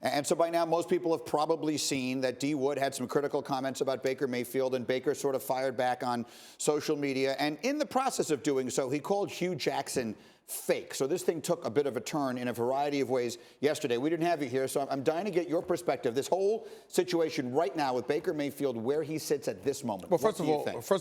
And so by now, most people have probably seen that D. Wood had some critical comments about Baker Mayfield, and Baker sort of fired back on social media. And in the process of doing so, he called Hue Jackson fake. So this thing took a bit of a turn in a variety of ways yesterday. We didn't have you here, so I'm dying to get your perspective. This whole situation right now with Baker Mayfield, where he sits at this moment. Well, first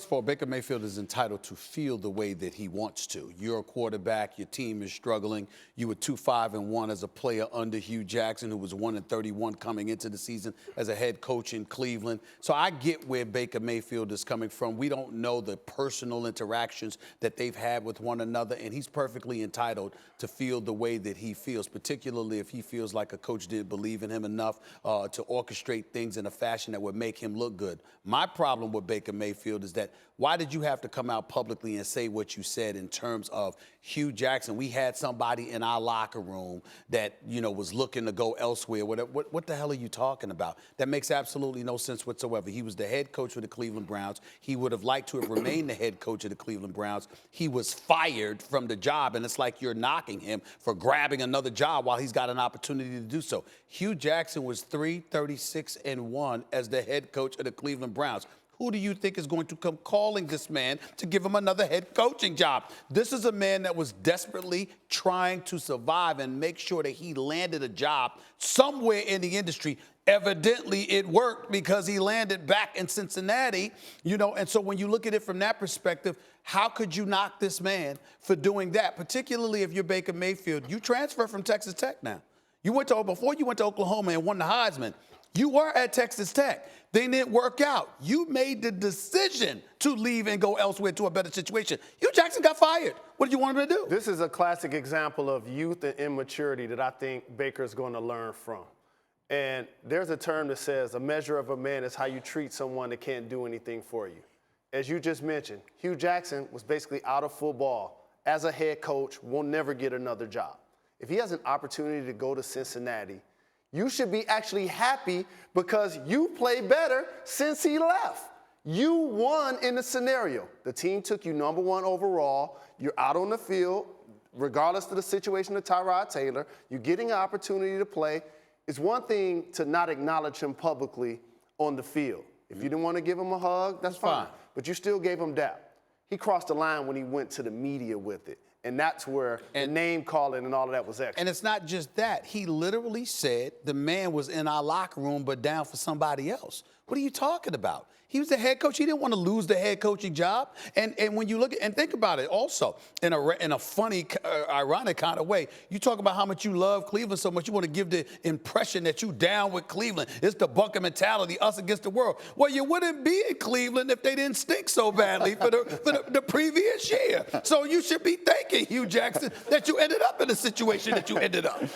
of all, Baker Mayfield is entitled to feel the way that he wants to. You're a quarterback. Your team is struggling. You were 2-5-1 as a player under Hue Jackson, who was 1-31 coming into the season as a head coach in Cleveland. So I get where Baker Mayfield is coming from. We don't know the personal interactions that they've had with one another, and he's perfectly entitled to feel the way that he feels, particularly if he feels like a coach didn't believe in him enough to orchestrate things in a fashion that would make him look good. My problem with Baker Mayfield is that why did you have to come out publicly and say what you said in terms of Hue Jackson? We had somebody in our locker room that, was looking to go elsewhere. What the hell are you talking about? That makes absolutely no sense whatsoever. He was the head coach of the Cleveland Browns. He would have liked to have remained the head coach of the Cleveland Browns. He was fired from the job, and it's like you're knocking him for grabbing another job while he's got an opportunity to do so. Hue Jackson was 3-36-1 as the head coach of the Cleveland Browns. Who do you think is going to come calling this man to give him another head coaching job? This is a man that was desperately trying to survive and make sure that he landed a job somewhere in the industry. Evidently, it worked because he landed back in Cincinnati, and so when you look at it from that perspective, how could you knock this man for doing that, particularly if you're Baker Mayfield? You transfer from Texas Tech now. Before you went to Oklahoma and won the Heisman, you were at Texas Tech. They didn't work out. You made the decision to leave and go elsewhere to a better situation. Hue Jackson got fired. What did you want him to do? This is a classic example of youth and immaturity that I think Baker's going to learn from. And there's a term that says a measure of a man is how you treat someone that can't do anything for you. As you just mentioned, Hue Jackson was basically out of football as a head coach, will never get another job. If he has an opportunity to go to Cincinnati, you should be actually happy because you played better since he left. You won in the scenario. The team took you #1 overall. You're out on the field, regardless of the situation of Tyrod Taylor. You're getting an opportunity to play. It's one thing to not acknowledge him publicly on the field. If you didn't want to give him a hug, that's fine. But you still gave him that. He crossed the line when he went to the media with it. And that's where the name calling and all of that was extra. And it's not just that. He literally said the man was in our locker room but down for somebody else. What are you talking about? He was the head coach. He didn't want to lose the head coaching job. And when you look at and think about it also in a funny, ironic kind of way, you talk about how much you love Cleveland so much you want to give the impression that you down with Cleveland. It's the bunker mentality, us against the world. Well, you wouldn't be in Cleveland if they didn't stink so badly for the previous year. So you should be thanking Hue Jackson that you ended up in the situation that you ended up.